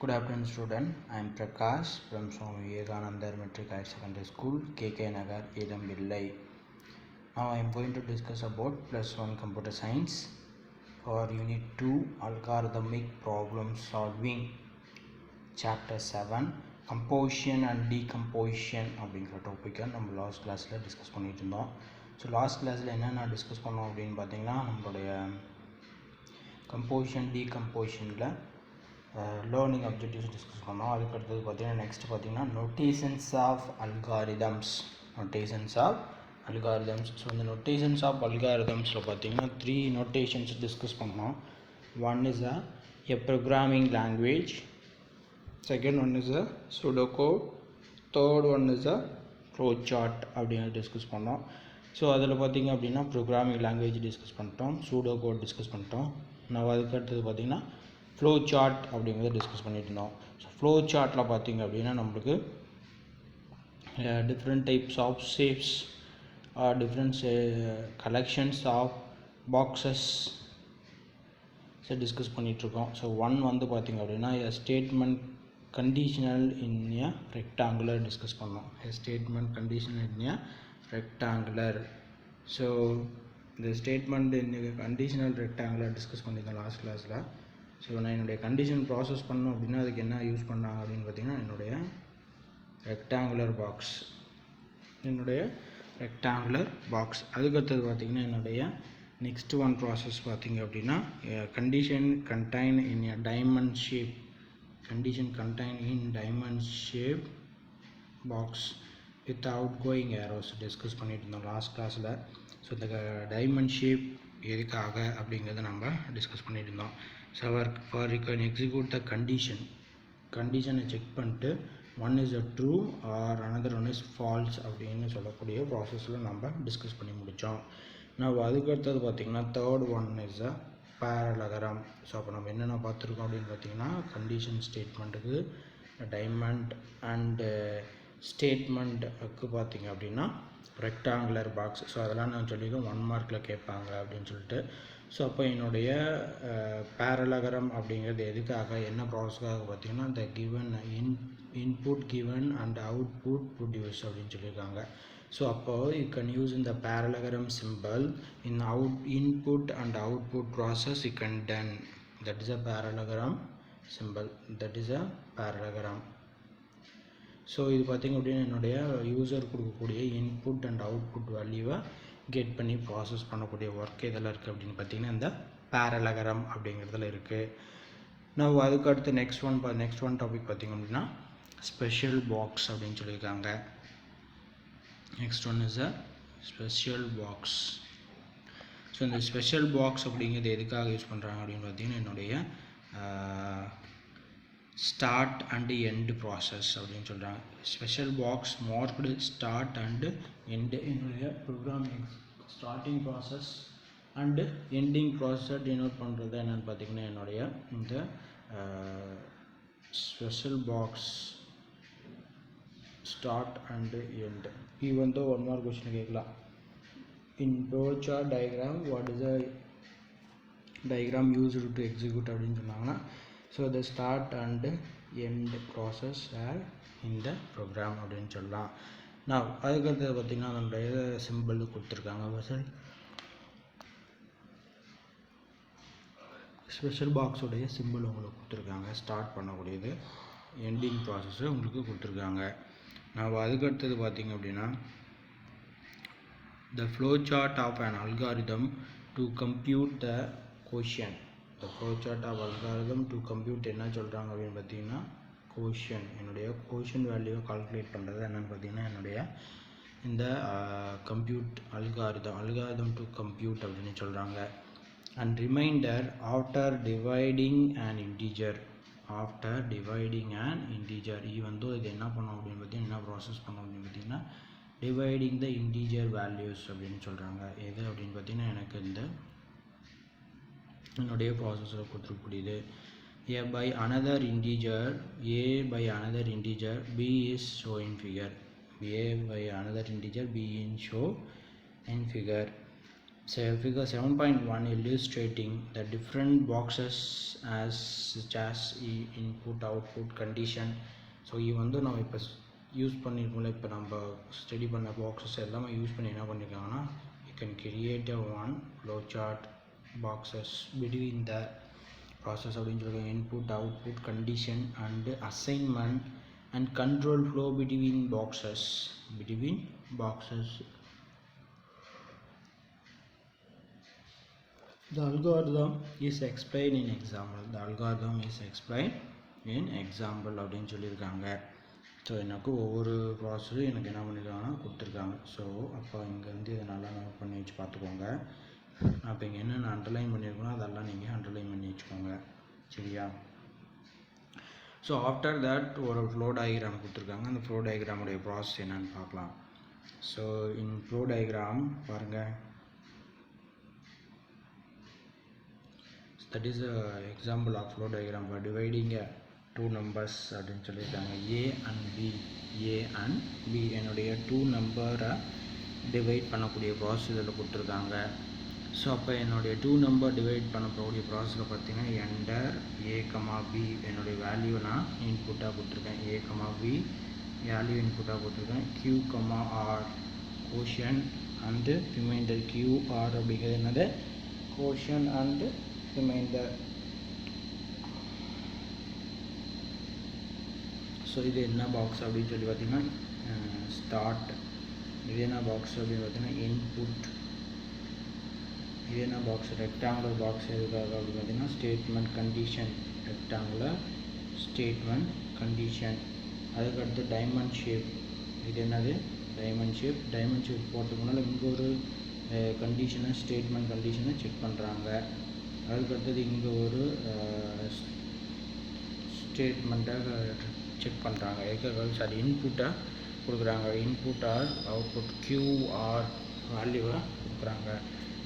Good afternoon, student. I am Prakash from Swami Vivekananda Metric Higher Secondary School, KK Nagar, Idambillai. Now I am going to discuss about +1 Computer Science for Unit 2 Algorithmic Problem Solving, Chapter 7 Composition and Decomposition அப்படிங்கிற டாப்பிக்கை நம்ம last கிளாஸில் discuss பண்ணிட்டு இருந்தோம். So last கிளாஸில் என்னென்ன discuss பண்ணோம் அப்படின்னு பார்த்தீங்கன்னா, நம்மளுடைய கம்போசிஷன் டீகம்போசிஷனில் லேர்னிங் அப்ஜெக்டிவ்ஸ் டிஸ்கஸ் பண்ணோம். அதுக்கடுத்தது பார்த்தீங்கன்னா நெக்ஸ்ட் பார்த்தீங்கன்னா நொட்டேஷன்ஸ் ஆஃப் அல்காரிதம்ஸ். ஸோ இந்த நொட்டேஷன்ஸ் ஆஃப் அல்காரிதம்ஸில் பார்த்தீங்கன்னா 3 நொட்டேஷன்ஸ் டிஸ்கஸ் பண்ணோம். One is a programming language, second one is a pseudocode, third one is a flowchart அப்படின்னு டிஸ்கஸ் பண்ணோம். ஸோ அதில் பார்த்திங்க அப்படின்னா ப்ரோக்ராமிங் லாங்குவேஜ் டிஸ்கஸ் பண்ணிட்டோம், சூடோ கோட் டிஸ்கஸ் பண்ணிட்டோம். நான் அதுக்கடுத்தது பார்த்திங்கன்னா ஃப்ளோ சார்ட் அப்படிங்கிறத டிஸ்கஸ் பண்ணிட்டு இருந்தோம். ஸோ ஃப்ளோ சார்ட்டில் பார்த்திங்க அப்படின்னா நம்மளுக்கு different types of shapes, different collections of boxes discuss பண்ணிகிட்ருக்கோம். ஸோ ஒன் வந்து பார்த்திங்க அப்படின்னா statement conditional in a rectangular discuss பண்ணோம். Statement conditional in a rectangular. So இந்த statement in conditional rectangular discuss பண்ணியிருந்தேன் லாஸ்ட் கிளாஸில். ஸோ நான் என்னுடைய கண்டிஷன் ப்ராசஸ் பண்ணணும் அப்படின்னா அதுக்கு என்ன யூஸ் பண்ணாங்க அப்படின்னு பார்த்தீங்கன்னா என்னுடைய ரெக்டாங்குலர் பாக்ஸ். அதுக்கடுத்தது பார்த்திங்கன்னா என்னுடைய நெக்ஸ்ட் ஒன் ப்ராசஸ் பார்த்திங்க அப்படின்னா condition contain in a diamond shape box with out going arrows discuss பண்ணிட்டு இருந்தோம் லாஸ்ட் கிளாஸில். ஸோ இந்த டைமண்ட் ஷேப் எதுக்காக அப்படிங்கிறத நம்ம டிஸ்கஸ் பண்ணிட்டு இருந்தோம். So for you can execute த கண்டிஷனை செக் பண்ணிட்டு one is a true R another one is false அப்படின்னு சொல்லக்கூடிய ப்ராசஸில் நம்ம டிஸ்கஸ் பண்ணி முடித்தோம். நான் அதுக்கடுத்தது பார்த்திங்கன்னா third one is a parallelogram. So அப்போ நம்ம என்னென்ன பார்த்துருக்கோம் அப்படின்னு பார்த்திங்கன்னா கண்டிஷன் ஸ்டேட்மெண்ட்டுக்கு டைமண்ட் அண்டு ஸ்டேட்மெண்ட்டுக்கு பார்த்திங்க அப்படின்னா ரெக்டாங்குலர் பாக்ஸ். ஸோ அதெல்லாம் நான் சொல்லியிருக்கேன் 1 மார்க்கில் கேட்பாங்க அப்படின்னு சொல்லிட்டு. ஸோ அப்போ என்னுடைய பேரலகரம் அப்படிங்கிறது எதுக்காக, என்ன ப்ராசஸ்க்காக பார்த்திங்கன்னா இந்த given input given and output produce அப்படின்னு சொல்லியிருக்காங்க. ஸோ அப்போது யூ கேன் யூஸ் இந்த parallelogram simple in input and output process you can done. That is a parallelogram simple, that is a parallelogram. So இது பார்த்திங்க அப்படின்னா என்னுடைய யூசர் கொடுக்கக்கூடிய input and output வேல்யூவை கெட் பண்ணி ப்ராசஸ் பண்ணக்கூடிய ஒர்க் இதெல்லாம் இருக்குது அப்படின்னு பார்த்திங்கன்னா இந்த பேரலகரம் அப்படிங்கிறதுல இருக்குது. நான் அதுக்கடுத்து நெக்ஸ்ட் ஒன் டாபிக் பார்த்திங்க அப்படின்னா ஸ்பெஷல் பாக்ஸ் அப்படின்னு சொல்லியிருக்காங்க. Next one is a special box. So இந்த ஸ்பெஷல் பாக்ஸ் அப்படிங்கிறது எதுக்காக யூஸ் பண்ணுறாங்க அப்படின்னு பார்த்திங்கன்னா என்னுடைய ஸ்டார்ட் அண்டு எண்டு ப்ராசஸ் அப்படின்னு சொல்கிறாங்க. Special box marked start and end. என்னுடைய programming starting process and ending ப்ராசஸை டினோட் பண்ணுறது என்னென்னு பார்த்திங்கன்னா என்னுடைய இந்த special box start and end. இது வந்து 1 மார்க் கொஸ்டின் கேட்கலாம். இன் flowchart diagram what is the diagram used to execute அப்படின்னு சொன்னாங்கன்னா so the start and end process are in the program அப்படின்னு சொல்லலாம். நான் அதுக்கடுத்து பார்த்திங்கன்னா நம்மளுடைய சிம்பிள் கொடுத்துருக்காங்க. ஸ்பெஷல் பாக்ஸுடைய சிம்பிள் உங்களுக்கு கொடுத்துருக்காங்க. ஸ்டார்ட் பண்ணக்கூடியது, எண்டிங் ப்ராசஸ்ஸு உங்களுக்கு கொடுத்துருக்காங்க. நான் அதுக்கடுத்தது பார்த்திங்க அப்படின்னா the flowchart of an algorithm to compute the quotient. the flowchart of algorithm to compute என்ன சொல்கிறாங்க அப்படின்னு பார்த்தீங்கன்னா quotient. என்னுடைய quotient வேல்யூவை கால்குலேட் பண்ணுறது என்னென்னு பார்த்தீங்கன்னா என்னுடைய இந்த கம்ப்யூட் algorithm to compute அப்படின்னு சொல்கிறாங்க. and reminder after dividing an integer. Even though இது என்ன பண்ணோம் அப்படின்னு பார்த்தீங்கன்னா என்ன ப்ராசஸ் பண்ணோம் அப்படின்னு பார்த்தீங்கன்னா டிவைடிங் த இன்டீஜர் வேல்யூஸ் அப்படின்னு சொல்கிறாங்க. எது அப்படின்னு பார்த்தீங்கன்னா எனக்கு இந்த என்னுடைய ப்ராசஸில் கொடுத்துருக்கூடியது a by another integer b is shown in figure. a by another integer b in show in figure. So figure 7.1 illustrating the different boxes as such as input output condition. So இது வந்து நம்ம இப்போ use பண்ணியிருக்கோம்ல, இப்போ நம்ம study பண்ண boxes எல்லாமே use பண்ணி என்ன பண்ணியிருக்காங்கன்னா, you can create a one flow chart boxes between the process அப்படின்னு சொல்லுவாங்க. input output condition and assignment and control flow between boxes. The algorithm is explained in example. அப்படின்னு சொல்லியிருக்காங்க. ஸோ எனக்கு ஒவ்வொரு ப்ராசஸும் எனக்கு என்ன பண்ணியிருக்காங்கன்னா கொடுத்துருக்காங்க. ஸோ அப்போ இங்கே வந்து இதை நல்லா நோட் பண்ணி வச்சு பார்த்துக்கோங்க. நான் இப்போ இங்கே என்னென்ன அண்டர்லைன் பண்ணியிருக்கோனோ அதெல்லாம் நீங்கள் அண்டர்லைன் பண்ணி வச்சுக்கோங்க, சரியா? ஸோ ஆஃப்டர் தட் ஒரு ஃப்ளோ டயக்ராம் கொடுத்துருக்காங்க. அந்த ஃப்ளோ டயக்ராமுடைய ப்ராசஸ் என்னன்னு பார்க்கலாம். ஸோ இன் ஃப்ளோ டயக்ராம் பாருங்கள், that is a example of flow diagram for dividing two numbers அப்படின்னு சொல்லியிருக்காங்க, a and b. என்னுடைய 2 நம்பரை டிவைட் பண்ணக்கூடிய ப்ராசஸ் இதில் கொடுத்துருக்காங்க. ஸோ அப்போ என்னுடைய 2 நம்பர் டிவைட் பண்ணக்கூடிய ப்ராசஸில் பார்த்தீங்கன்னா என்டர் a, b என்னுடைய வேல்யூ நான் இன்புட்டாக கொடுத்துருக்கேன். a, b வேல்யூ இன்புட்டாக கொடுத்துருக்கேன். q, r quotient and remainder. qr அப்படிங்கிறது என்னது, கோஷன் அண்டு ரிமைண்டர். ஸோ இது என்ன பாக்ஸ் அப்படின்னு சொல்லி பார்த்தீங்கன்னா ஸ்டார்ட். இது என்ன பாக்ஸ் அப்படின்னு பார்த்தீங்கன்னா இன்புட். இது என்ன பாக்ஸ், ரெக்டாங்குலர் பாக்ஸ் எதுக்காக அப்படின்னு பார்த்தீங்கன்னா statement condition. Rectangular statement condition. அதுக்கடுத்து டைமண்ட் ஷேப். இது என்னது, டைமண்ட் ஷேப். டைமண்ட் ஷேப் போட்டதுனால இங்கே ஒரு கண்டிஷனை, ஸ்டேட்மெண்ட் கண்டிஷனை செக் பண்ணுறாங்க. அதுக்கடுத்தது இங்கே ஒரு ஸ்டேட்மெண்ட்டை செக் பண்ணுறாங்க. சாரி, இன்புட்டை கொடுக்குறாங்க. இன்புட் ஆர் அவுட்புட் QR வேல்யூவை கொடுக்குறாங்க.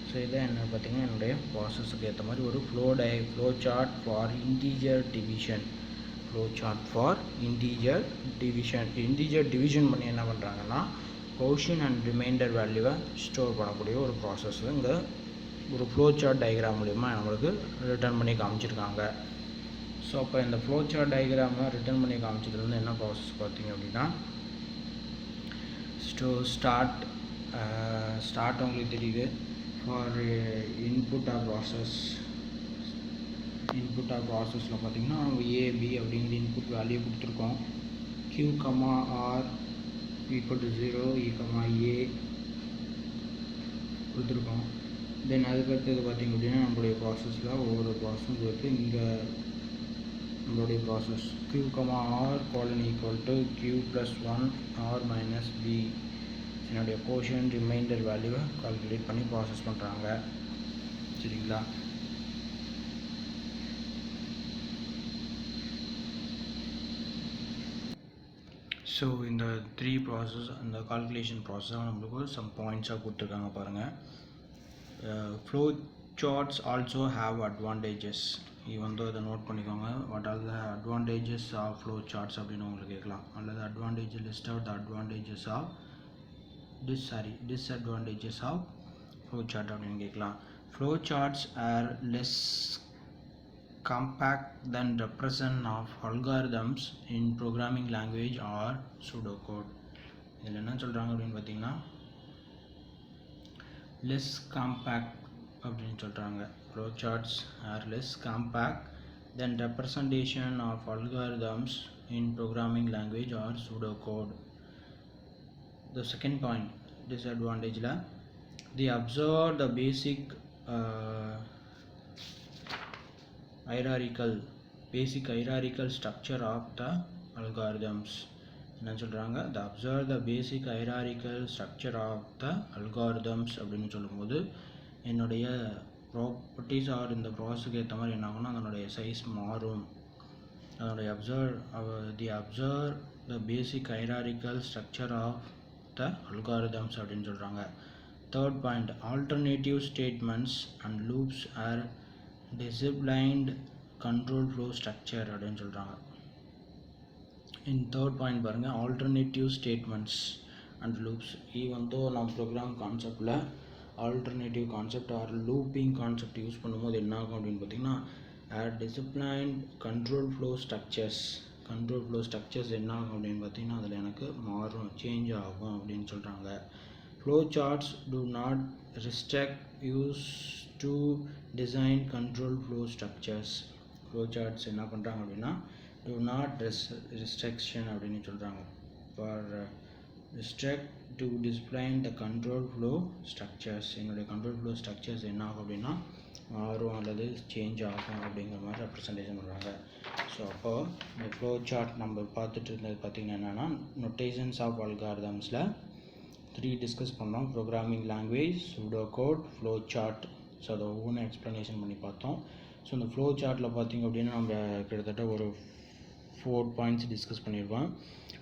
ஸோ இதான் என்ன பார்த்திங்கன்னா என்னுடைய ப்ராசஸுக்கு ஏற்ற மாதிரி ஒரு flow chart for integer division. Integer division பண்ணி என்ன பண்ணுறாங்கன்னா கோஷன் அண்ட் ரிமைண்டர் வேல்யூவை ஸ்டோர் பண்ணக்கூடிய ஒரு ப்ராசஸ் இங்கே ஒரு ஃப்ளோ சார்ட் டயக்ராம் மூலிமா நம்மளுக்கு ரிட்டர்ன் பண்ணி காமிச்சிருக்காங்க. ஸோ அப்போ இந்த ஃப்ளோ சார்ட் டயக்ராமை ரிட்டர்ன் பண்ணி காமிச்சதுல வந்து என்ன ப்ராசஸ் பார்த்தீங்க அப்படின்னா, ஸ்டார்ட் உங்களுக்கு தெரியுது. ஃபார் இன்புட் ஆர் ப்ராசஸில் பார்த்தீங்கன்னா நம்ம AB அப்படிங்கிற இன்புட் வேல்யூ கொடுத்துருக்கோம். Q, R equal to 0, E, A கொடுத்துருக்கோம். தென் அதுக்கடுத்தது பார்த்திங்க அப்படின்னா நம்மளுடைய ப்ராசஸில் ஒவ்வொரு ப்ராசஸும் இருக்குது. இங்கே நம்மளுடைய process Q, R equal to Q + 1 R - B என்னுடைய கோஷன் ரிமைண்டர் வேல்யூவை கால்குலேட் பண்ணி ப்ராசஸ் பண்ணுறாங்க, சரிங்களா? ஸோ இந்த 3 ப்ராசஸ், அந்த கால்குலேஷன் ப்ராசஸாக நம்மளுக்கு சம் பாயிண்ட்ஸாக கொடுத்துருக்காங்க பாருங்கள். Flow charts also have advantages. இது வந்து அதை நோட் பண்ணிக்கோங்க. What are the advantages of flow charts அப்படின்னு உங்களுக்கு கேட்கலாம். அல்லது advantage list out the advantages of disadvantages of flow chart அப்படின்னு கேட்கலாம். Flow charts are less compact than represent of algorithms in programming language or pseudocode. இதில் என்ன சொல்கிறாங்க அப்படின்னு பார்த்தீங்கன்னா less compact அப்படின்னு சொல்கிறாங்க. Flow charts are less compact than representation of algorithms in programming language or pseudocode. The second point, disadvantage la they observe the basic hierarchical structure of the algorithms. என்ன சொல்கிறாங்க, they observe the basic hierarchical structure of the algorithms அப்படின்னு சொல்லும்போது என்னுடைய properties R இந்த ப்ராசஸ்க்கு ஏற்ற மாதிரி என்ன ஆகும்னா அதனுடைய சைஸ் மாறும். அதனுடைய observe the basic hierarchical structure of the algorithms அப்படின்னு சொல்கிறாங்க. Third point, alternative statements and loops are disciplined control flow structure அப்படின்னு சொல்கிறாங்க. In third point பாருங்கள், alternative statements and loops. இது வந்து நம்ம ப்ரோக்ராம் கான்செப்டில் alternative concept or looping concept use பண்ணும்போது என்ன ஆகும் அப்படின்னு பார்த்தீங்கன்னா டிசிப்ளைன் கண்ட்ரோல் ஃப்ளோ ஸ்ட்ரக்சர்ஸ் என்ன ஆகும் அப்படின்னு பார்த்தீங்கன்னா அதில் எனக்கு மாறும், சேஞ்ச் ஆகும் அப்படின்னு சொல்கிறாங்க. Flow charts do not restrict use to design control flow structures. Flow charts என்ன பண்ணுறாங்க அப்படின்னா do not restriction அப்படின்னு சொல்கிறாங்க. for restrict to display the control flow structures. என்னுடைய control flow structures என்ன ஆகும் அப்படின்னா மாறும் அல்லது சேஞ்ச் ஆகும் அப்படிங்கிற மாதிரி ரெப்ரசன்டேஷன் பண்ணுறாங்க. ஸோ அப்போது இந்த ஃப்ளோ சார்ட் நம்ம பார்த்துட்டு இருந்தது பார்த்திங்கன்னா என்னென்னா நொட்டேஷன்ஸ் ஆஃப் அல்காரிதம்ஸில் 3 டிஸ்கஸ் பண்ணோம். Programming language, pseudo code, flow chart. So அதை ஒவ்வொன்றும் எக்ஸ்ப்ளனேஷன் பண்ணி பார்த்தோம். ஸோ இந்த ஃப்ளோ சார்ட்டில் பார்த்திங்க அப்படின்னா நம்ம கிட்டத்தட்ட ஒரு 4 பாயிண்ட்ஸ் டிஸ்கஸ் பண்ணியிருக்கோம்.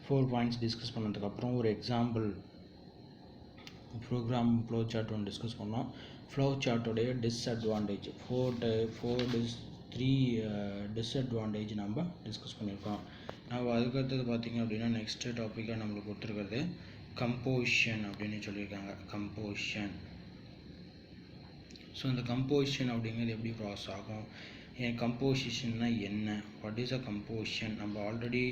4 பாயிண்ட்ஸ் டிஸ்கஸ் பண்ணதுக்கப்புறம் ஒரு எக்ஸாம்பிள் ப்ரோக்ராம் ஃப்ளோ சார்ட் ஒன்று டிஸ்கஸ் பண்ணோம். ஃப்ளோ சார்ட்டோடைய டிஸ்அட்வான்டேஜ் 3 டிஸ்அட்வான்டேஜ் நம்ம டிஸ்கஸ் பண்ணியிருக்கோம். நம்ம அதுக்கடுத்தது பார்த்திங்க அப்படின்னா நெக்ஸ்ட்டு டாப்பிக்காக நம்மளுக்கு கொடுத்துருக்கிறது கம்போசிஷன் அப்படின்னு சொல்லியிருக்காங்க. கம்போசிஷன். ஸோ இந்த கம்போசிஷன் அப்படிங்கிறது எப்படி ப்ராசஸ் ஆகும், கம்போசிஷன்னா என்ன, வாட் இஸ் அ கம்போசிஷன். நம்ம ஆல்ரெடி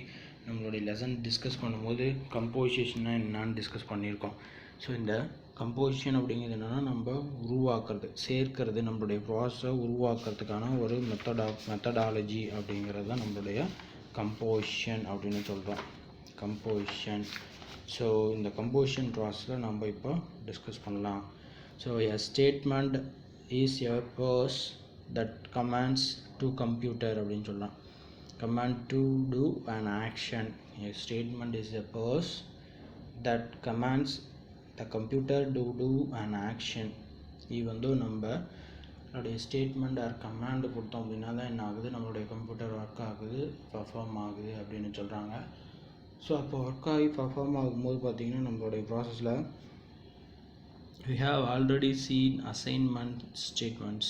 நம்மளுடைய லெசன் டிஸ்கஸ் பண்ணும்போது கம்போசிஷன்னா என்னான்னு டிஸ்கஸ் பண்ணியிருக்கோம். ஸோ இந்த கம்போசிஷன் அப்படிங்கிறது என்னென்னா நம்ம உருவாக்குறது, சேர்க்கிறது, நம்மளுடைய ப்ராசஸை உருவாக்குறதுக்கான ஒரு மெத்தடாலஜி அப்படிங்கிறது தான் நம்மளுடைய கம்போசிஷன் அப்படின்னு சொல்கிறோம். கம்போசிஷன். ஸோ இந்த கம்போசிஷன் ப்ராசஸில் நம்ம இப்போ டிஸ்கஸ் பண்ணலாம். So a statement is a purse that commands to computer அப்படின்னு சொல்லலாம். Command to do an action. A statement is a purse that commands the computer to do an action. இது நம்மளுடைய statement R command கொடுத்தோம் அப்படின்னா தான் என்ன ஆகுது, நம்மளுடைய கம்ப்யூட்டர் ஒர்க் ஆகுது, பர்ஃபார்ம் ஆகுது அப்படின்னு சொல்கிறாங்க. ஸோ அப்போ ஒர்க் ஆகி பர்ஃபார்ம் ஆகும்போது பார்த்திங்கன்னா நம்மளுடைய ப்ராசஸில் we have already seen assignment statements.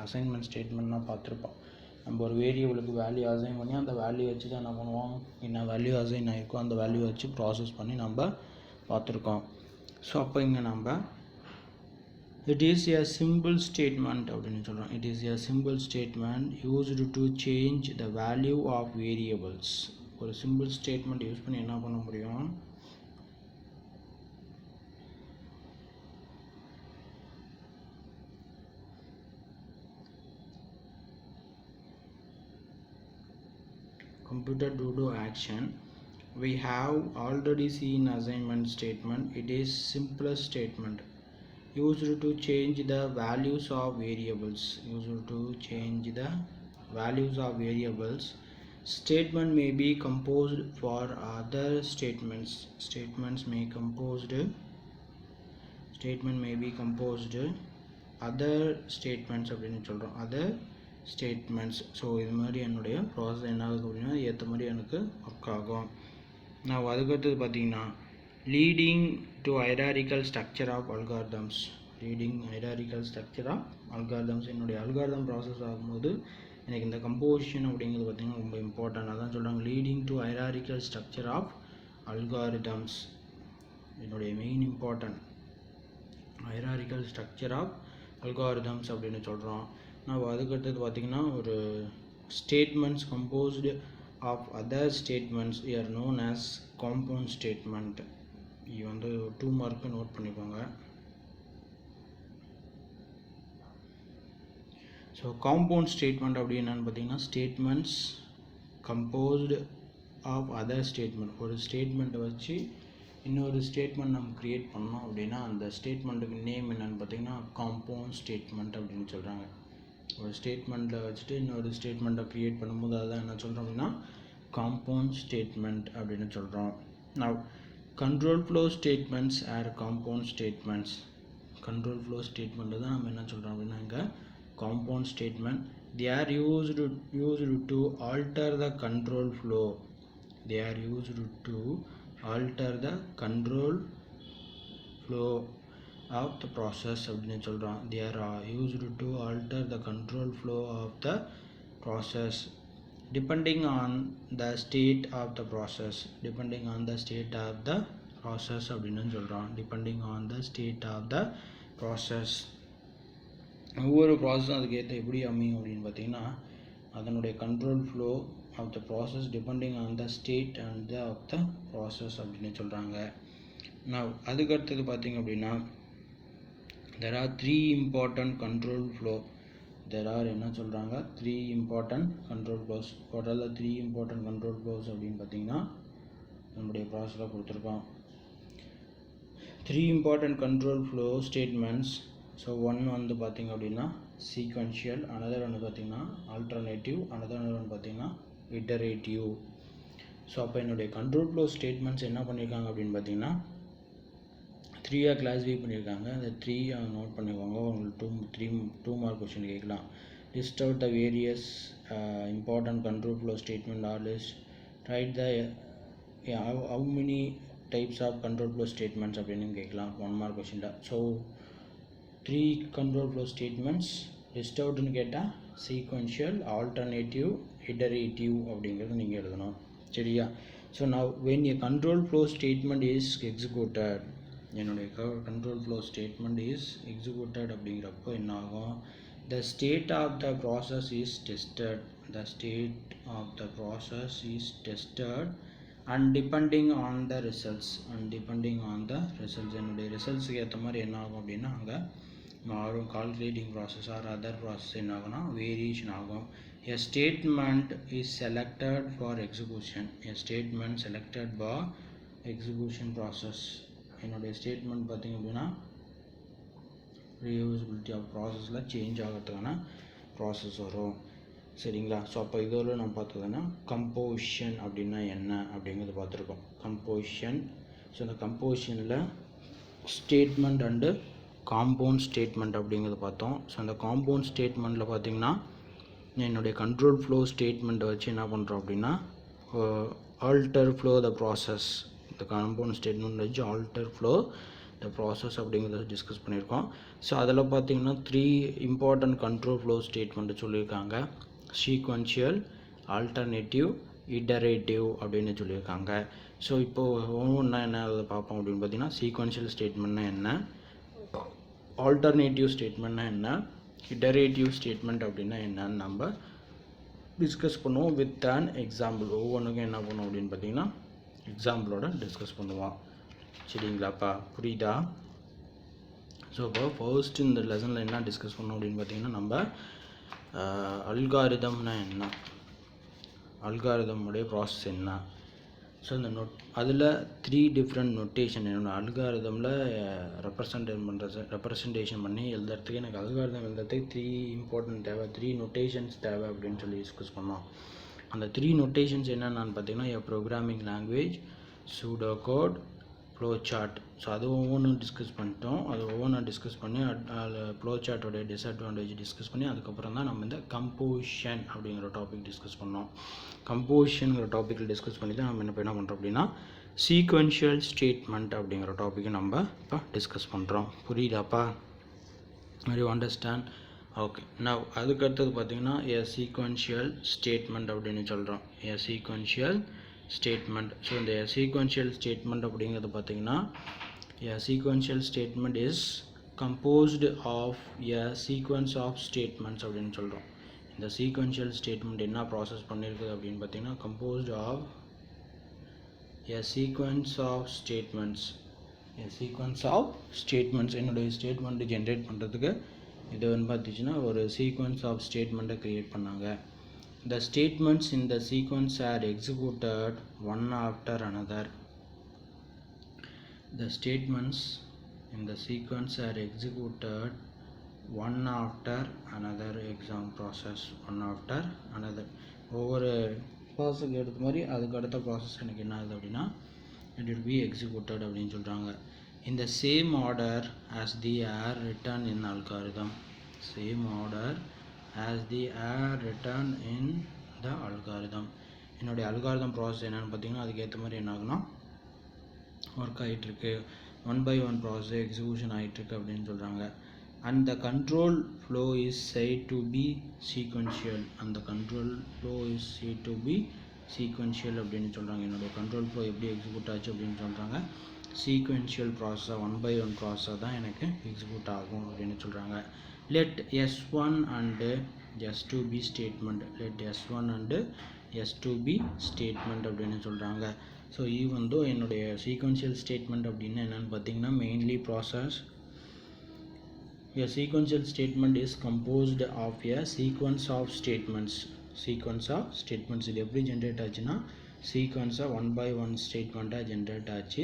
Assignment ஸ்டேட்மெண்ட்னா பார்த்துருப்போம். நம்ம ஒரு வேரியபிளுக்கு வேல்யூ அசைன் பண்ணி அந்த வேல்யூ வச்சு தான் என்ன பண்ணுவோம், என்ன வேல்யூ அசைன் ஆகிருக்கோ அந்த வேல்யூ வச்சு ப்ராசஸ் பண்ணி நம்ம பார்த்துருக்கோம். ஸோ அப்போ இங்கே நம்ம it is a simple statement அப்படின்னு சொல்கிறோம். it is a simple statement used to change the value of variables. ஒரு சிம்பிள் ஸ்டேட்மெண்ட் யூஸ் பண்ணி என்ன பண்ண முடியும், computer to do action. We have already seen assignment statement. It is simplest statement used to change the values of variables. Statement may be composed for other statements. Statement may be composed other statements அப்படின்னு சொல்கிறோம். other statements. So இது மாதிரி என்னுடைய process என்ன ஆகுது அப்படின்னா ஏற்ற மாதிரி எனக்கு ஒர்க் ஆகும். நான் அதுக்கடுத்தது பார்த்திங்கன்னா leading to hierarchical structure of algorithms. என்னுடைய அல்காரிதம் ப்ராசஸ் ஆகும்போது எனக்கு இந்த கம்போசிஷன் அப்படிங்கிறது பார்த்திங்கன்னா ரொம்ப இம்பார்ட்டன்ட். அதான் சொல்கிறாங்க leading to hierarchical structure of algorithms. என்னுடைய main important hierarchical structure of algorithms அப்படின்னு சொல்கிறோம். நான் அதுக்கடுத்தது பார்த்திங்கன்னா ஒரு statements composed of other statements are known as compound statement. இது 2 மார்க்கு நோட் பண்ணிக்கோங்க. ஸோ காம்பவுண்ட் ஸ்டேட்மெண்ட் அப்படி என்னென்னு பார்த்தீங்கன்னா statements composed of other statement. ஒரு ஸ்டேட்மெண்ட்டை வச்சு இன்னொரு ஸ்டேட்மெண்ட் நம்ம க்ரியேட் பண்ணோம் அப்படின்னா அந்த ஸ்டேட்மெண்ட்டுக்கு நேம் என்னென்னு பார்த்தீங்கன்னா காம்பவுண்ட் ஸ்டேட்மெண்ட் அப்படின்னு சொல்கிறாங்க. ஒரு ஸ்டேட்மெண்ட்டில் வச்சுட்டு இன்னொரு ஸ்டேட்மெண்ட்டை க்ரியேட் பண்ணும்போது அதான் என்ன சொல்கிறோம் அப்படின்னா காம்பவுண்ட் ஸ்டேட்மெண்ட் அப்படின்னு சொல்கிறோம். Now control flow statements are compound statements. Control flow statement தான் நம்ம என்ன சொல்கிறோம் அப்படின்னா இங்கே compound statement. they are used to alter the control flow. of the process அப்படின்னு சொல்கிறோம். they are used to alter the control flow of the process depending on the state of the process. process அப்படின்னு சொல்கிறோம். Depending on the state of the process. ஒவ்வொரு ப்ராசஸும் அதுக்கேற்ற எப்படி அமையும் அப்படின்னு பார்த்தீங்கன்னா அதனுடைய control flow of the process depending on the state and of the process அப்படின்னு சொல்கிறாங்க. நான் அதுக்கடுத்தது பார்த்திங்க அப்படின்னா there are three important control flow. There are என்ன சொல்கிறாங்க 3 important control flows. What are the 3 important control flows அப்படின்னு பார்த்தீங்கன்னா நம்முடைய ப்ராசஸில் கொடுத்துருக்கோம். 3 important control flow statements. So ஒன்று வந்து பார்த்திங்க அப்படின்னா சீக்வென்ஷியல், அனதர் ஒன்று பார்த்திங்கன்னா ஆல்டர்னேட்டிவ், அனதர் ஒன்று பார்த்திங்கன்னா இட்டரேட்டிவ். ஸோ அப்போ என்னுடைய கண்ட்ரோல் ஃப்ளோ ஸ்டேட்மெண்ட்ஸ் என்ன பண்ணியிருக்காங்க அப்படின்னு பார்த்தீங்கன்னா 3 கிளாஸிஃபை பண்ணியிருக்காங்க. அந்த 3 நோட் பண்ணிக்கோங்க. உங்களுக்கு 2 மார்க் கொஸ்டின் கேட்கலாம். List out the various important control flow statement or list write the how many types of control flow statements அப்படின்னு கேட்கலாம் 1 மார்க் கொஸ்டினில். So 3 control flow statements list அவுட்னு கேட்டால் சீக்வென்ஷியல், ஆல்டர்னேட்டிவ், இட்டரேட்டிவ் அப்படிங்கிறது நீங்கள் எழுதணும். சரியா? So now when a control flow statement is executed, என்னுடைய control flow statement is executed அப்படிங்கிறப்போ என்ன ஆகும்? The state of the process is tested. The state of the process is tested and depending on the results. என்னுடைய ரிசல்ட்ஸுக்கு ஏற்ற மாதிரி என்ன ஆகும் அப்படின்னா அங்கே மாறும். Calculating process or other process என்ன ஆகும்னா வேரியேஷன் ஆகும். A statement is selected for execution. A statement selected for execution process. என்னுடைய ஸ்டேட்மெண்ட் பார்த்திங்க அப்படின்னா ரீயூசபிலிட்டி ஆஃப் ப்ராசஸில் சேஞ்ச் ஆகிறதுக்கான ப்ராசஸ் வரும். சரிங்களா? ஸோ அப்போ இதோட நம்ம பார்த்ததுன்னா கம்போசிஷன் அப்படின்னா என்ன அப்படிங்கிறது பார்த்துருக்கோம். கம்போசிஷன். ஸோ இந்த கம்போசிஷனில் ஸ்டேட்மெண்ட் அண்டு காம்பவுண்ட் ஸ்டேட்மெண்ட் அப்படிங்கிறது பார்த்தோம். ஸோ அந்த காம்பவுண்ட் ஸ்டேட்மெண்ட்டில் பார்த்திங்கன்னா என்னுடைய கண்ட்ரோல் ஃப்ளோ ஸ்டேட்மெண்ட்டை வச்சு என்ன பண்ணுறோம் அப்படின்னா ஆல்டர் ஃப்ளோ த ப்ராசஸ். இந்த காம்பவுண்ட் ஸ்டேட்மெண்ட் வச்சு ஆல்டர் ஃப்ளோ த ப்ராசஸ் அப்படிங்கிறத டிஸ்கஸ் பண்ணியிருக்கோம். ஸோ அதில் பார்த்திங்கன்னா 3 இம்பார்ட்டன்ட் கண்ட்ரோல் ஃப்ளோ ஸ்டேட்மெண்ட்டு சொல்லியிருக்காங்க. சீக்வென்ஷியல், ஆல்டர்னேட்டிவ், இட்டரேட்டிவ் அப்படின்னு சொல்லியிருக்காங்க. ஸோ இப்போது ஒவ்வொன்றா என்ன அதை பார்ப்போம் அப்படின்னு பார்த்தீங்கன்னா சீக்வென்ஷியல் ஸ்டேட்மெண்ட்னா என்ன, ஆல்டர்னேட்டிவ் ஸ்டேட்மெண்ட்னா என்ன, இட்டரேட்டிவ் ஸ்டேட்மெண்ட் அப்படின்னா என்னன்னு நம்ம டிஸ்கஸ் பண்ணுவோம் வித் அன் எக்ஸாம்பிள். ஒவ்வொன்றுக்கும் என்ன பண்ணுவோம் அப்படின்னு பார்த்தீங்கன்னா எக்ஸாம்பிளோட டிஸ்கஸ் பண்ணுவோம். சரிங்களாப்பா? புரியுதா? ஸோ இப்போ ஃபர்ஸ்ட் இந்த லெசனில் என்ன டிஸ்கஸ் பண்ணோம் அப்படின்னு பார்த்தீங்கன்னா நம்ம அல்காரிதம்னா என்ன, அல்காரிதமுடைய ப்ராசஸ் என்ன. ஸோ இந்த அதில் 3 டிஃப்ரெண்ட் நொட்டேஷன் என்னோடய அல்காரிதமில் ரெப்ரசன்டேஷன் பண்ணி எழுதுறதுக்கு எனக்கு அல்காரிதம் எழுதுறதுக்கு 3 இம்பார்ட்டன்ட் தேவை, 3 நொட்டேஷன்ஸ் தேவை அப்படின்னு சொல்லி டிஸ்கஸ் பண்ணோம். அந்த 3 நொட்டேஷன்ஸ் என்னென்னு பார்த்தீங்கன்னா programming language, pseudo code, flow chart. So அது ஒவ்வொன்றும் டிஸ்கஸ் பண்ணிட்டோம். அது ஒவ்வொன்றும் டிஸ்கஸ் பண்ணி ஃப்ளோ சார்ட்டோடைய டிஸ்அட்வான்டேஜ் டிஸ்கஸ் பண்ணி அதுக்கப்புறம் தான் நம்ம இந்த கம்போசிஷன் அப்படிங்கிற டாபிக் டிஸ்கஸ் பண்ணோம். கம்போசிஷனுங்கிற டாப்பிக்கில் டிஸ்கஸ் பண்ணி தான் நம்ம என்ன பண்ணுறோம் அப்படின்னா சீக்வென்ஷியல் ஸ்டேட்மெண்ட் அப்படிங்கிற டாப்பிக்கை நம்ம இப்போ டிஸ்கஸ் பண்ணுறோம். புரியுதாப்பா? You understand? ஓகே. நான் அதுக்கடுத்தது பார்த்திங்கன்னா சீக்வென்ஷியல் ஸ்டேட்மெண்ட் அப்படின்னு சொல்கிறோம். Sequential statement. ஸோ இந்த சீக்வென்ஷியல் ஸ்டேட்மெண்ட் அப்படிங்கிறது பார்த்திங்கன்னா sequential statement is composed of sequence of statements அப்படின்னு சொல்கிறோம். இந்த சீக்வென்ஷியல் ஸ்டேட்மெண்ட் என்ன ப்ராசஸ் பண்ணியிருக்குது அப்படின்னு பார்த்தீங்கன்னா composed of sequence of statements. Sequence of statements என்னுடைய ஸ்டேட்மெண்ட்டு ஜென்ரேட் பண்ணுறதுக்கு இது வந்து பார்த்திங்கன்னா ஒரு சீக்வென்ஸ் ஆஃப் ஸ்டேட்மெண்ட்டை க்ரியேட் பண்ணாங்க. The statements in the sequence are executed one after another. The statements in the sequence are executed one after another. Exam process one after another. ஒவ்வொரு ப்ராசஸ்க்கு எடுத்த மாதிரி அதுக்கு அடுத்த ப்ராசஸ் எனக்கு என்ன ஆகுது அப்படின்னா it will be executed அப்படின்னு சொல்கிறாங்க. In the same order as they are written in algorithm. Same order as they are written in the algorithm. என்னுடைய அல்காரிதம் ப்ராசஸ் என்னென்னு பார்த்தீங்கன்னா அதுக்கேற்ற மாதிரி என்ன ஆகுனா ஒர்க் ஆகிட்டுருக்கு. 1 by 1 ப்ராசஸ் எக்ஸிக்யூஷன் ஆகிட்டுருக்கு அப்படின்னு சொல்கிறாங்க. And the control flow is said to be sequential. அந்த control flow is said to be sequential அப்படின்னு சொல்கிறாங்க. என்னுடைய கண்ட்ரோல் ஃப்ளோ எப்படி எக்ஸிக்யூட் ஆச்சு அப்படின்னு சொல்கிறாங்க. சீக்வென்ஷியல் ப்ராசஸாக 1 by 1 ப்ராசஸாக தான் எனக்கு எக்ஸிக்யூட் ஆகும் அப்படின்னு சொல்கிறாங்க. let s1 and s2 be statement, let s1 and s2 be statement அப்படின்னு சொல்கிறாங்க. ஸோ இது என்னுடைய சீக்வென்ஷியல் ஸ்டேட்மெண்ட் அப்படின்னா என்னென்னு பார்த்தீங்கன்னா mainly process. A sequential statement is composed of a sequence of statements. இது எப்படி ஜென்ரேட் ஆச்சுன்னா சீக்வன்ஸாக 1 by 1 ஸ்டேட்மெண்ட்டாக ஜென்ரேட் ஆச்சு.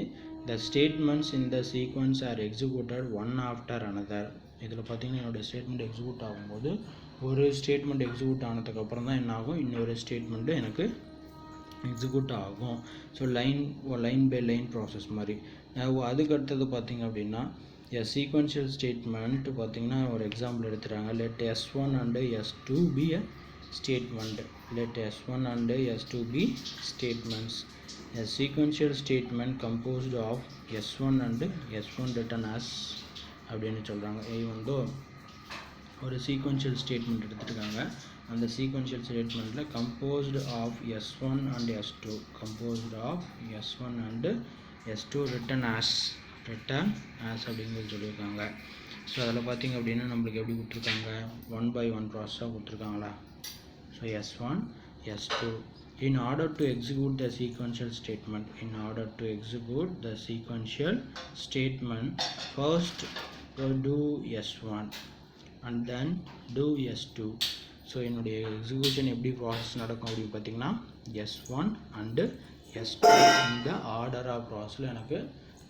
The statements in the sequence are executed one after another. இதில் பார்த்தீங்கன்னா என்னுடைய ஸ்டேட்மெண்ட் எக்ஸிக்யூட் ஆகும்போது ஒரு ஸ்டேட்மெண்ட் எக்ஸிக்யூட் ஆனதுக்கப்புறம் தான் என்ன ஆகும், இன்னொரு ஸ்டேட்மெண்ட்டு எனக்கு எக்ஸிக்யூட் ஆகும். So line by line process மாதிரி. அதுக்கு அடுத்தது பார்த்திங்க அப்படின்னா சீக்வென்ஷியல் ஸ்டேட்மெண்ட் பார்த்திங்கன்னா ஒரு எக்ஸாம்பிள் எடுத்துகிறாங்க. let s1 and s2 be a statement. let s1 and s2 be statements. A sequential statement composed of s1 and s1 written as அப்படின்னு சொல்கிறாங்க. இது ஒரு சீக்வென்ஷியல் ஸ்டேட்மெண்ட் எடுத்துருக்காங்க. அந்த சீக்வென்ஷியல் ஸ்டேட்மெண்ட்டில் composed of s1 and s2 written as அப்படிங்கிறது சொல்லியிருக்காங்க. ஸோ அதில் பார்த்திங்க அப்படின்னா நம்மளுக்கு எப்படி கொடுத்துருக்காங்க, 1 by 1 ப்ராசஸாக கொடுத்துருக்காங்களா. So s1 s2. In order to execute the sequential statement, first do s1 and then do s2. So என்னுடைய எக்ஸிக்யூஷன் எப்படி ப்ராசஸ் நடக்கும் அப்படின்னு பார்த்தீங்கன்னா s1 and s2 இந்த ஆர்டர் ஆஃப் ப்ராசஸில் எனக்கு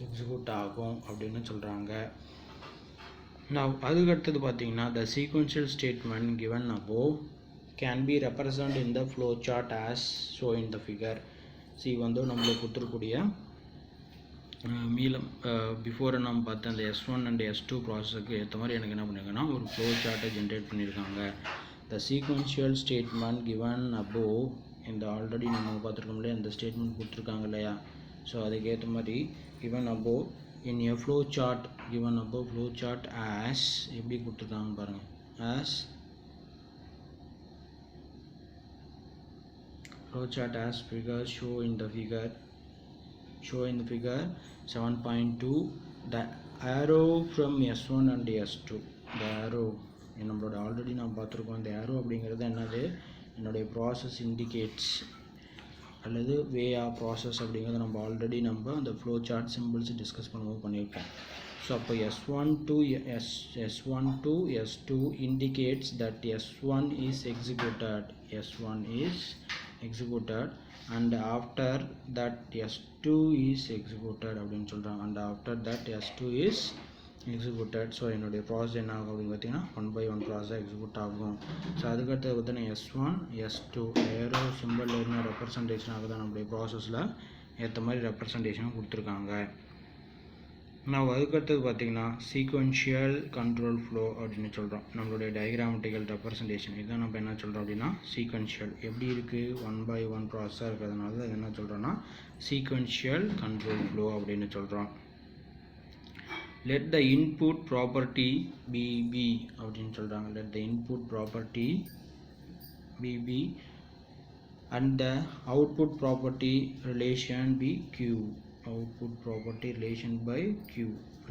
எக்ஸிக்யூட் ஆகும் அப்படின்னு சொல்கிறாங்க. அதுக்கடுத்தது பார்த்தீங்கன்னா the sequential statement given above can be represented in the flow chart as shown in the figure. நம்மளுக்கு கொடுத்துருக்கூடிய மீளம் பிஃபோரை நம்ம பார்த்த அந்த s1 and s2 ப்ராசஸுக்கு ஏற்ற மாதிரி எனக்கு என்ன பண்ணியிருக்காங்கன்னா ஒரு ஃப்ளோ சார்ட்டை ஜென்ரேட் பண்ணியிருக்காங்க. the sequential statement given above இந்த ஆல்ரெடி நம்ம பார்த்துருக்கோம் இல்லையா, இந்த ஸ்டேட்மெண்ட் கொடுத்துருக்காங்க இல்லையா. ஸோ அதுக்கேற்ற மாதிரி given above in a flow chart, flow chart as எப்படி கொடுத்துருக்காங்க பாருங்கள். as flowchart as figure show in the figure 7.2. the arrow from s1 and s2, the arrow நம்மளோட ஆல்ரெடி நம்ம பார்த்துருக்கோம். இந்த arrow அப்படிங்கிறது என்னது, என்னுடைய ப்ராசஸ் இண்டிகேட்ஸ் அல்லது வே ஆஃப் ப்ராசஸ் அப்படிங்கிறது நம்ம ஆல்ரெடி அந்த ஃப்ளோ சார்ட் சிம்பிள்ஸ் டிஸ்கஸ் பண்ணும்போது பண்ணியிருக்கோம். ஸோ அப்போ s1 to s2 indicates that s1 is executed and after that s2 is executed அப்படின்னு சொல்கிறாங்க. and after that s2 is executed. So என்னுடைய ப்ராசஸ் என்ன ஆகும் அப்படின்னு பார்த்தீங்கன்னா 1 by 1 ப்ராசஸ் எக்ஸிக்யூட் ஆகும். ஸோ அதுக்கடுத்து பார்த்தீங்கன்னா s1 s2 ஏரோ சிம்பிள் என்ன ரெப்ரசன்டேஷன் ஆகுது நம்மளுடைய ப்ராசஸில் ஏற்ற மாதிரி ரெப்ரசன்டேஷன் கொடுத்துருக்காங்க. நான் அதுக்கடுத்தது பார்த்தீங்கன்னா சீக்வென்ஷியல் கண்ட்ரோல் ஃப்ளோ அப்படின்னு சொல்கிறோம். நம்மளுடைய டயக்ராமட்டிக்கல் ரெப்ரசன்டேஷன் இதுதான் நம்ம என்ன சொல்கிறோம் அப்படின்னா சீக்வென்ஷியல் எப்படி இருக்குது 1 by 1 ப்ராசஸாக இருக்கிறதுனால அது என்ன சொல்கிறோன்னா சீக்வென்ஷியல் கண்ட்ரோல் ஃப்ளோ அப்படின்னு சொல்கிறோம். let the input property be b அப்படின்னு சொல்கிறாங்க. let the input property be b and the output property relation be q. output property relation by q.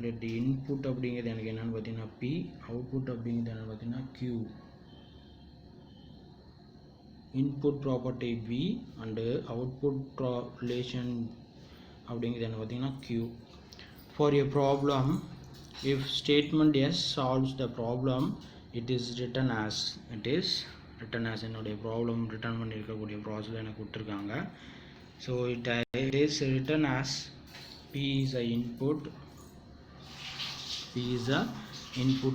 let the input அப்படிங்கிறது எனக்கு என்னென்னு பார்த்தீங்கன்னா p, output அப்படிங்கிறது என்னென்னு பார்த்தீங்கன்னா q. input property b and output relation அப்படிங்கிறது என்ன பார்த்தீங்கன்னா q. for a problem, if statement s solves the problem, it is written as என்னுடைய ப்ராப்ளம் ரிட்டர்ன் பண்ணியிருக்கக்கூடிய ப்ராசஸ் எனக்கு கொடுத்துருக்காங்க. So it is written as p is a input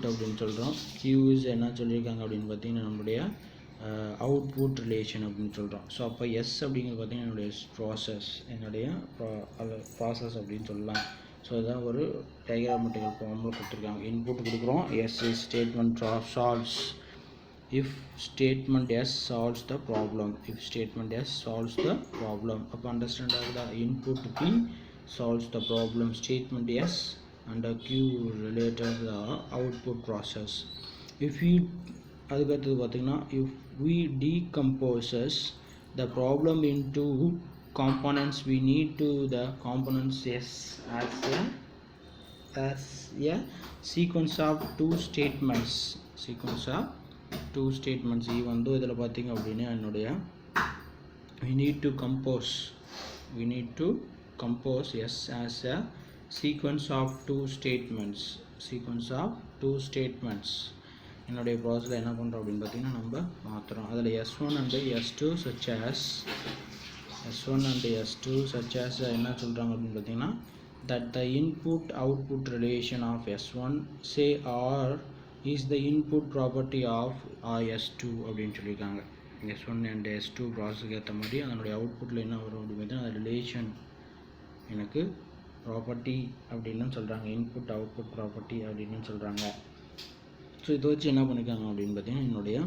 அப்படின்னு சொல்கிறோம். q is என்ன சொல்லியிருக்காங்க அப்படின்னு பார்த்தீங்கன்னா நம்மளுடைய அவுட்புட் ரிலேஷன் அப்படின்னு சொல்கிறோம். ஸோ அப்போ s அப்படிங்கிறது பார்த்தீங்கன்னா என்னுடைய ப்ராசஸ் அப்படின்னு சொல்லலாம். ஸோ இதான் ஒரு டயக்ராமட்டிக்கல் ஃபார்மில் கொடுத்துருக்காங்க. இன்புட் கொடுக்குறோம், s is statement solves. if statement s solves the problem, அப்போ அண்டர்ஸ்டாண்ட் ஆகுதா. Input p solves the problem, statement s and q related the output process. if we அதுக்கடுத்தது பார்த்திங்கன்னா if we decomposes the problem into components, we need to the components yes as a sequence of two statements, sequence of two statements. even though இதில் பார்த்தீங்க அப்படின்னா என்னுடைய we need to compose yes as a sequence of two statements, sequence of two statements. என்னுடைய ப்ராசஸில் என்ன பண்ணுறோம் அப்படின்னு பார்த்தீங்கன்னா நம்ம மாற்றுறோம். அதில் s1 and s2 such as s1 and s2 such as என்ன சொல்கிறாங்க அப்படின்னு பார்த்தீங்கன்னா that the input output relation of s1 say r is the input property of s2 அப்படின்னு சொல்லியிருக்காங்க. s1 and s2 ப்ராசஸ்க்கு ஏற்ற மாதிரி அதனுடைய அவுட்புட்டில் என்ன வரும் அப்படின்னு பார்த்தீங்கன்னா அது ரிலேஷன் எனக்கு ப்ராப்பர்ட்டி அப்படின்னு சொல்கிறாங்க, இன்புட் அவுட்புட் ப்ராப்பர்ட்டி அப்படின்னு சொல்கிறாங்க. ஸோ இதை வச்சு என்ன பண்ணியிருக்காங்க அப்படின்னு பார்த்தீங்கன்னா என்னுடைய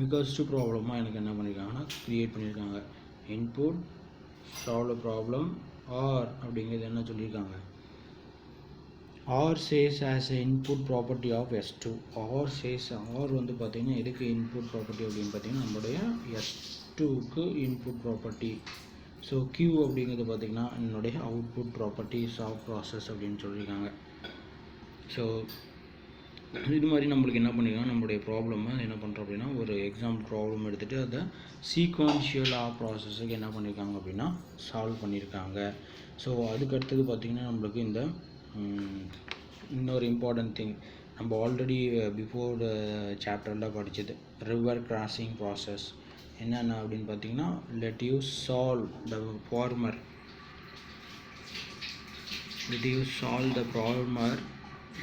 ரிகர்சிவ் ப்ராப்ளமாக எனக்கு என்ன பண்ணியிருக்காங்கன்னா க்ரியேட் பண்ணியிருக்காங்க. இன்புட் சால்வ் ப்ராப்ளம் ஆர் அப்படிங்கிறது என்ன சொல்லியிருக்காங்க, R says as a input property of s2. R says R வந்து பார்த்திங்கன்னா எதுக்கு இன்புட் ப்ராப்பர்ட்டி அப்படின்னு பார்த்தீங்கன்னா நம்மளுடைய s2க்கு இன்புட் ப்ராப்பர்ட்டி. ஸோ q அப்படிங்கிறது பார்த்திங்கன்னா என்னுடைய அவுட்புட் ப்ராப்பர்ட்டிஸ் ஆஃப் ப்ராசஸ் அப்படின்னு சொல்லியிருக்காங்க. ஸோ இது மாதிரி நம்மளுக்கு என்ன பண்ணிக்கலாம், நம்மளுடைய ப்ராப்ளமை என்ன பண்ணுறோம் அப்படின்னா ஒரு எக்ஸாம்பிள் ப்ராப்ளம் எடுத்துகிட்டு அதை சீக்வன்ஷியல் ஆஃப் ப்ராசஸுக்கு என்ன பண்ணியிருக்காங்க அப்படின்னா சால்வ் பண்ணியிருக்காங்க. ஸோ அதுக்கு அடுத்தது பார்த்திங்கன்னா நம்மளுக்கு இந்த இன்னொரு இம்பார்ட்டன்ட் திங் நம்ம ஆல்ரெடி பிஃபோர் சாப்டரில் படித்தது ரிவர் கிராசிங் ப்ராசஸ். என்னென்ன அப்படின்னு பார்த்தீங்கன்னா let you solve the former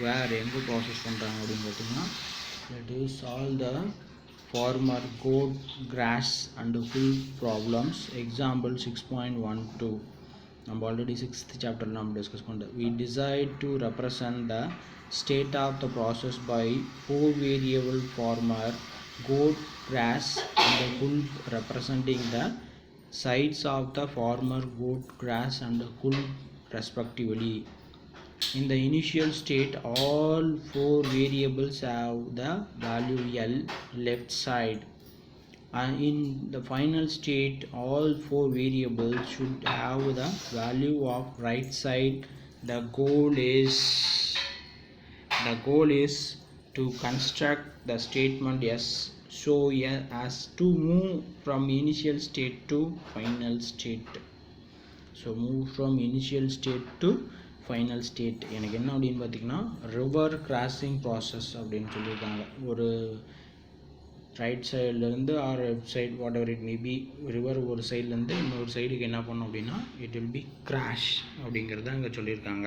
வேறு எங்கே ப்ராசஸ் பண்ணுறாங்க அப்படின்னு பார்த்தீங்கன்னா let you solve the former goat grass and full problems. Example 6.12 நம்ம ஆல்ரெடி 6th சாப்டரில் நம்ம டிஸ்கஸ் பண்ணுறோம். we decide to represent the state of the process by 4 variable former goat grass and the full representing the sides of the former goat grass and the full respectively. In the initial state all 4 variables have the value L left side, and in the final state all 4 variables should have the value of right side. The goal is to construct the statement yes so as to move from initial state to final state. So move from initial state to final state. எனக்கு என்ன அப்படின்னு பார்த்தீங்கன்னா river crossing process அப்படின்னு சொல்லியிருக்காங்க. ஒரு right சைட்லேருந்து or left side what ever it may, be river சைட்லேருந்து இன்னொரு சைடுக்கு என்ன பண்ணோம் அப்படின்னா இட் வில் பி கிராஷ் அப்படிங்கிறத அங்கே சொல்லியிருக்காங்க.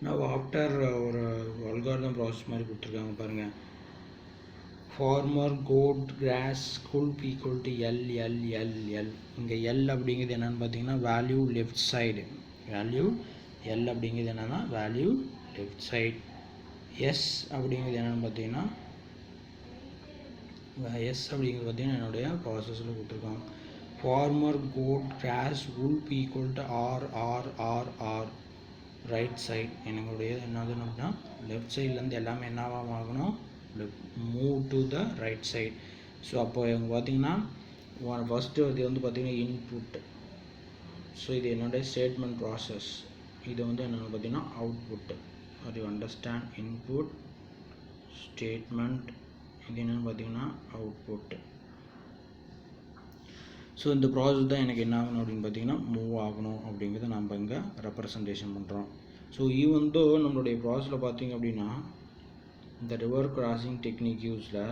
நான் ஆஃப்டர் ஒரு அல்காரிதம் ப்ராசஸ் மாதிரி கொடுத்துருக்காங்க பாருங்கள். Farmer goat grass wolf equal to L L L L. இங்கே எல் அப்படிங்கிறது என்னென்னு பார்த்தீங்கன்னா value left side, value L அப்படிங்கிறது என்னென்னா வேல்யூ லெஃப்ட் சைட். எஸ் அப்படிங்கிறது என்னென்னு பார்த்தீங்கன்னா என்னுடைய ப்ராசஸில் கொடுத்துருக்காங்க. Farmer goat cross wolf equal to R R R R right side. என்னுடைய என்னதுன்னு அப்படின்னா லெஃப்ட் சைட்லேருந்து எல்லாமே என்னவாக ஆகணும், move to the right side. So அப்போ இவங்க பார்த்தீங்கன்னா ஃபஸ்ட்டு இது வந்து பார்த்திங்கன்னா இன்புட். ஸோ இது என்னுடைய ஸ்டேட்மெண்ட் ப்ராசஸ். இது வந்து என்னென்னு பார்த்தீங்கன்னா அவுட்புட். அது யூ அண்டர்ஸ்டாண்ட், இன்புட் ஸ்டேட்மெண்ட், இது என்னென்னு பார்த்தீங்கன்னா அவுட்புட். ஸோ இந்த ப்ராசஸ் தான் எனக்கு என்ன ஆகணும் அப்படின்னு பார்த்தீங்கன்னா மூவ் ஆகணும் அப்படிங்கிறத நம்ம இங்கே ரெப்ரசன்டேஷன் பண்ணுறோம். ஸோ ஈவன் தோ நம்மளுடைய ப்ராசஸில் பார்த்தீங்க அப்படின்னா இந்த ரிவர் கிராசிங் டெக்னிக் யூஸில்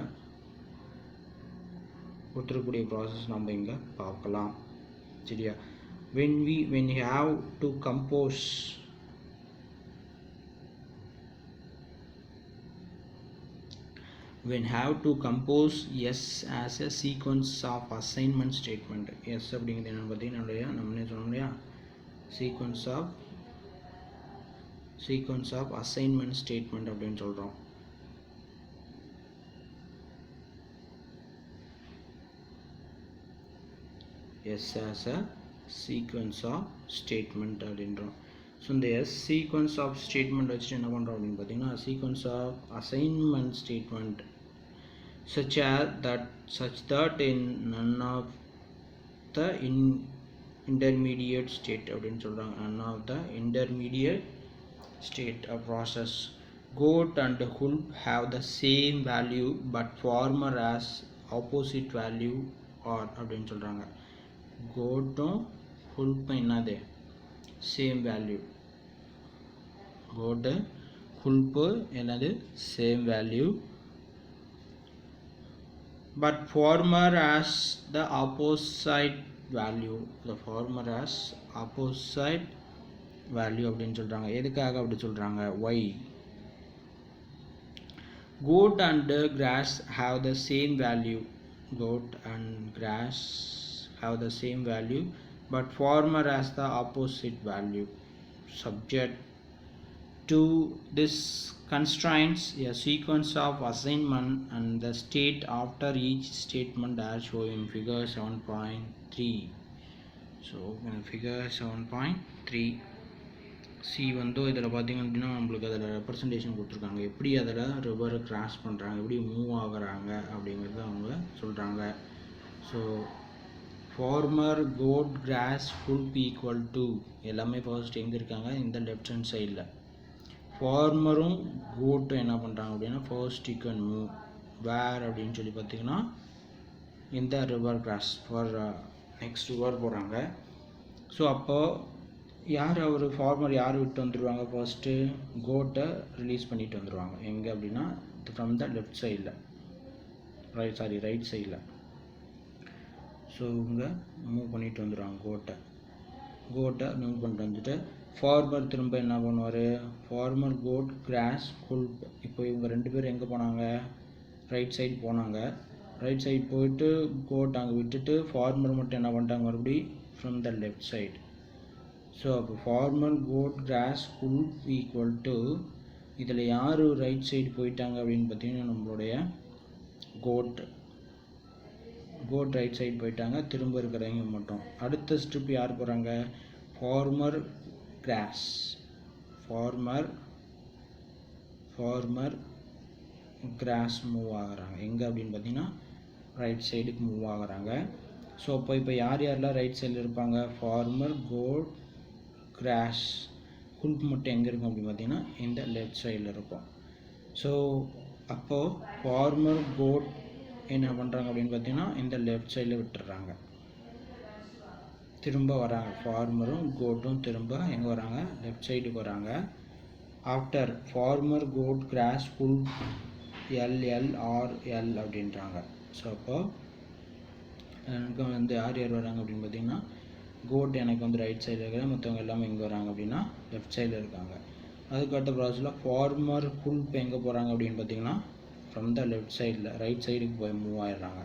கொடுத்துருக்கக்கூடிய ப்ராசஸ் நம்ம இங்கே பார்க்கலாம். சரியா? when you have to compose yes as a sequence of assignment statement. yes அப்படிங்கிறது என்னன்னு பார்த்தீங்கன்னா நம்மளே சொன்னோம் இல்லையா, sequence of assignment statement அப்படின்னு சொல்கிறோம். yes as a sequence of statement அப்படின்றோம். ஸோ இந்த sequence of statement வச்சுட்டு என்ன பண்ணுறோம் அப்படின்னு பார்த்தீங்கன்னா sequence of assignment statement such that in none of the intermediate state அப்படின்னு சொல்கிறாங்க. none of the intermediate state of process. Goat and hulp have the same value but farmer has opposite value or அப்படின்னு சொல்கிறாங்க. கோட்டும் ஹுல்ப்பும் என்னது same value. கோட்டு ஹுல்ப்பு என்னது same value. But farmer has the opposite value. The farmer has opposite value அப்படின்னு சொல்கிறாங்க. எதுக்காக அப்படி சொல்கிறாங்க? why? Goat and grass have the same value. Goat and grass have the same value but farmer has the opposite value. Subject to this constraints a sequence of assignment and the state after each statement are shown in figure 7.3. so figure 7.3 C வந்து இதில் பார்த்திங்க அப்படின்னா நம்மளுக்கு அதில் representation கொடுத்துருக்காங்க. எப்படி அதில் ரிவரை cross பண்ணுறாங்க, எப்படி மூவ் ஆகுறாங்க அப்படிங்கிறத அவங்க சொல்கிறாங்க. So farmer goat grass wolf equal to எல்லாமே ஃபர்ஸ்ட் எங்கே இருக்காங்க? இந்த லெஃப்ட் ஹேண்ட் சைடில். ஃபார்மரும் கோட்டும் என்ன பண்ணுறாங்க அப்படின்னா ஃபர்ஸ்ட் யூ கேன் மூவ் வேர் அப்படின்னு சொல்லி பார்த்திங்கன்னா இந்த river cross for next river போகிறாங்க. ஸோ அப்போது யார் அவர் ஃபார்மர் யார் விட்டு வந்துடுவாங்க? ஃபர்ஸ்ட்டு கோட்டை ரிலீஸ் பண்ணிட்டு வந்துடுவாங்க. எங்கே அப்படின்னா ஃப்ரம் த லெஃப்ட் சைடில், ரைட் சைடில். ஸோ இவங்க மூவ் பண்ணிட்டு வந்துடுவாங்க கோட்டை மூவ் பண்ணிட்டு வந்துட்டு ஃபார்மர் திரும்ப என்ன பண்ணுவார்? Farmer goat grass wolf. இப்போ இவங்க ரெண்டு பேரும் எங்கே போனாங்க? ரைட் சைடு போனாங்க. ரைட் சைடு போயிட்டு கோட் அங்கே விட்டுட்டு ஃபார்மர் மட்டும் என்ன பண்ணிட்டாங்க? மறுபடி from the left side. So அப்போ farmer goat grass wolf equal to இதில் யார் ரைட் சைடு போயிட்டாங்க அப்படின்னு பார்த்தீங்கன்னா நம்மளுடைய கோட் ரைட் சைடு போயிட்டாங்க. திரும்ப இருக்கிறவங்க மட்டும் அடுத்த ஸ்ட்ரிப் யார் போகிறாங்க? ஃபார்மர் கிராஸ் மூவ் ஆகுறாங்க. எங்கே அப்படின்னு பார்த்தீங்கன்னா ரைட் சைடுக்கு மூவ் ஆகுறாங்க. ஸோ இப்போ யாரெல்லாம் ரைட் சைடில் இருப்பாங்க? ஃபார்மர் கோட் கிராஸ் ஹுல்ப் மட்டும் எங்கே இருக்கும் அப்படின்னு பார்த்தீங்கன்னா இந்த லெஃப்ட் சைடில் இருக்கும். ஸோ அப்போது ஃபார்மர் கோட் என்ன பண்ணுறாங்க அப்படின்னு பார்த்தீங்கன்னா இந்த லெஃப்ட் சைடில் விட்டுடுறாங்க. திரும்ப வராங்க. ஃபார்மரும் கோட்டும் திரும்ப எங்கே வராங்க? லெஃப்ட் சைடுக்கு வராங்க. After farmer goat grass wolf L அப்படின்றாங்க. ஸோ அப்போது எனக்கு வந்து யார் வராங்க அப்படின்னு பார்த்தீங்கன்னா கோட் எனக்கு வந்து ரைட் சைடில் இருக்கிற, மற்றவங்க எல்லாமே எங்கே வராங்க அப்படின்னா லெஃப்ட் சைடில் இருக்காங்க. அதுக்கு அடுத்த ப்ராசஸில் ஃபார்மர் ஹுல்ப் எங்கே போகிறாங்க அப்படின்னு பார்த்தீங்கன்னா ஃப்ரம் த லெஃப்ட் சைடில் ரைட் சைடுக்கு போய் மூவ் ஆகிடுறாங்க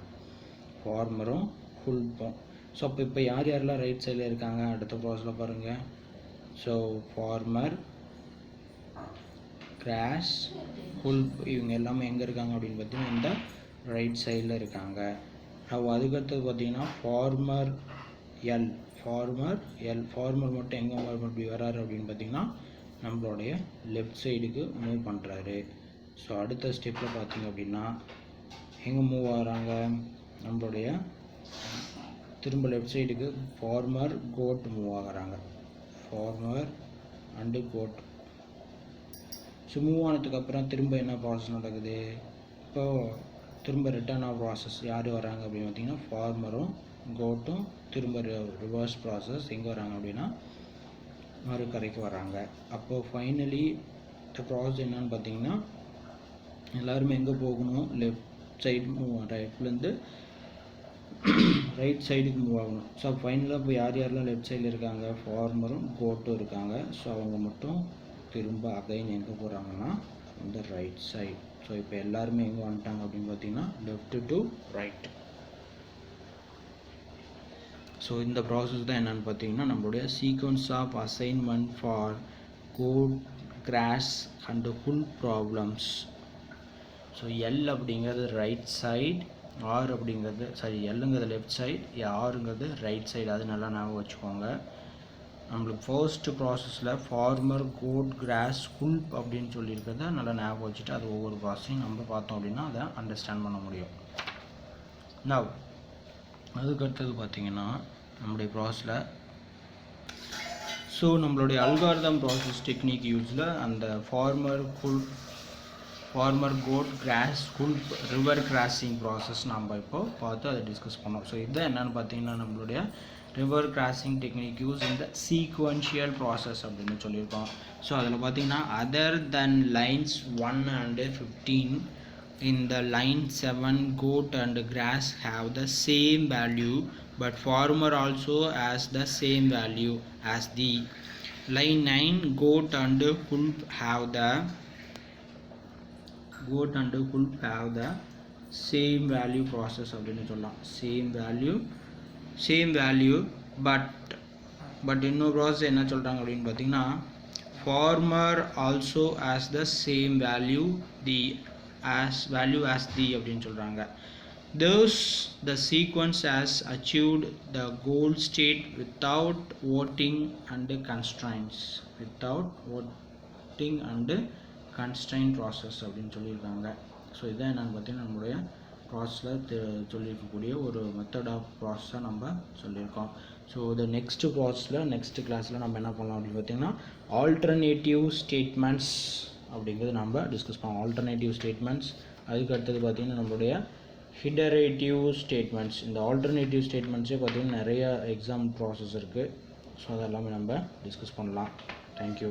ஃபார்மரும் ஹுல்ப்பும். ஸோ அப்போ யாரெல்லாம் ரைட் சைடில் இருக்காங்க அடுத்த ப்ராசஸில் பாருங்கள். ஸோ ஃபார்மர் கிராஸ் ஹுல்ப் இவங்க எல்லாமே எங்கே இருக்காங்க அப்படின்னு பார்த்தீங்கன்னா இந்த ரைட் சைடில் இருக்காங்க. அதுக்கடுத்தது பார்த்தீங்கன்னா ஃபார்மர் மட்டும் எங்கே மறுபடி வராரு அப்படின்னு பார்த்தீங்கன்னா நம்மளுடைய லெஃப்ட் சைடுக்கு மூவ் பண்ணுறாரு. ஸோ அடுத்த ஸ்டெப்பில் பார்த்தீங்க அப்படின்னா எங்கே மூவ் ஆகிறாங்க? நம்மளுடைய திரும்ப லெஃப்ட் சைடுக்கு ஃபார்மர் கோட் மூவ் ஆகுறாங்க. Farmer and goat. So move ஆனதுக்கப்புறம் திரும்ப என்ன ப்ராசஸ் நடக்குது? இப்போது திரும்ப ரிட்டர்ன் ஆஃப் ப்ராசஸ் யார் வராங்க அப்படின்னு பார்த்தீங்கன்னா ஃபார்மரும் கோட்டும் திரும்ப ரிவர்ஸ் ப்ராசஸ் எங்கே வராங்க அப்படின்னா மறுக்கரைக்கு வராங்க. அப்போது ஃபைனலி ப்ராசஸ் என்னன்னு பார்த்தீங்கன்னா எல்லாருமே எங்கே போகணும்? லெஃப்ட் சைடு மூவ் லெஃப்ட்லேருந்து ரைட் சைடுக்கு மூவ் ஆகணும். ஸோ ஃபைனலாக இப்போ யாரெல்லாம் லெஃப்ட் சைடில் இருக்காங்க? ஃபார்மரும் கோட்டும் இருக்காங்க. ஸோ அவங்க மட்டும் திரும்ப அகைன் எங்கே போகிறாங்கன்னா இந்த ரைட் சைடு. ஸோ இப்போ எல்லாருமே எங்கே வந்துட்டாங்க அப்படின்னு பார்த்தீங்கன்னா லெஃப்ட் டு ரைட். ஸோ இந்த ப்ராசஸ் தான் என்னென்னு பார்த்தீங்கன்னா நம்மளுடைய sequence of assignment for goat cross and wolf problems. So L அப்படிங்கிறது ரைட் சைடு, ஆர் அப்படிங்கிறது எல்லுங்கிறது லெஃப்ட் சைடு, ஆருங்கிறது ரைட் சைடு. அது நல்லா ஞாபகம் வச்சுக்கோங்க. நம்மளுக்கு ஃபர்ஸ்ட் ப்ராசஸில் ஃபார்மர் கோட் கிராஸ் ஹுல்ப் அப்படின்னு சொல்லியிருக்கிறத நல்லா ஞாபகம் வச்சுட்டு அது ஒவ்வொரு ப்ராசஸையும் நம்ம பார்த்தோம் அப்படின்னா அதை அண்டர்ஸ்டாண்ட் பண்ண முடியும். நவ் அதுக்கடுத்தது பார்த்திங்கன்னா நம்மளுடைய ப்ராசஸில். ஸோ நம்மளுடைய அல்காரிதம் ப்ராசஸ் டெக்னிக் யூஸில் அந்த farmer goat grass wolf river crossing process நம்ம இப்போ பார்த்து அதை டிஸ்கஸ் பண்ணோம். ஸோ இதுதான் என்னென்னு பார்த்தீங்கன்னா நம்மளுடைய ரிவர் கிராசிங் டெக்னிக் யூஸ் இந்த சீக்வென்ஷியல் ப்ராசஸ் அப்படின்னு சொல்லியிருக்கோம். ஸோ அதில் பார்த்தீங்கன்னா other then lines 1 and 15 in the line 7 goat and grass have the same value, but farmer also has the same value as the line 9 goat and wolf have the same value process அப்படின்னு சொல்லலாம். same value but இன்னொரு process என்ன சொல்கிறாங்க அப்படின்னு பார்த்தீங்கன்னா farmer also has the same value as the அப்படின்னு சொல்கிறாங்க. Thus the sequence has achieved the goal state without voting and constraints process அப்படின்னு சொல்லியிருக்காங்க. ஸோ இதான் என்னென்னு பார்த்தீங்கன்னா நம்மளுடைய ப்ராசஸில் சொல்லியிருக்கக்கூடிய ஒரு மெத்தட் ஆஃப் ப்ராசஸாக நம்ம சொல்லியிருக்கோம். ஸோ இந்த நெக்ஸ்ட் கிளாஸில் நம்ம என்ன பண்ணலாம் அப்படின்னு பார்த்தீங்கன்னா ஆல்டர்னேட்டிவ் ஸ்டேட்மெண்ட்ஸ் அப்படிங்கிறது நம்ம டிஸ்கஸ் பண்ணோம். ஆல்டர்னேட்டிவ் ஸ்டேட்மெண்ட்ஸ், அதுக்கு அடுத்தது பார்த்திங்கன்னா நம்மளுடைய ஹிடரேட்டிவ் ஸ்டேட்மெண்ட்ஸ். இந்த ஆல்டர்னேட்டிவ் ஸ்டேட்மெண்ட்ஸே பார்த்திங்கன்னா நிறைய எக்ஸாம் ப்ராசஸ் இருக்குது. ஸோ அதெல்லாமே நம்ம டிஸ்கஸ் பண்ணலாம். தேங்க்யூ.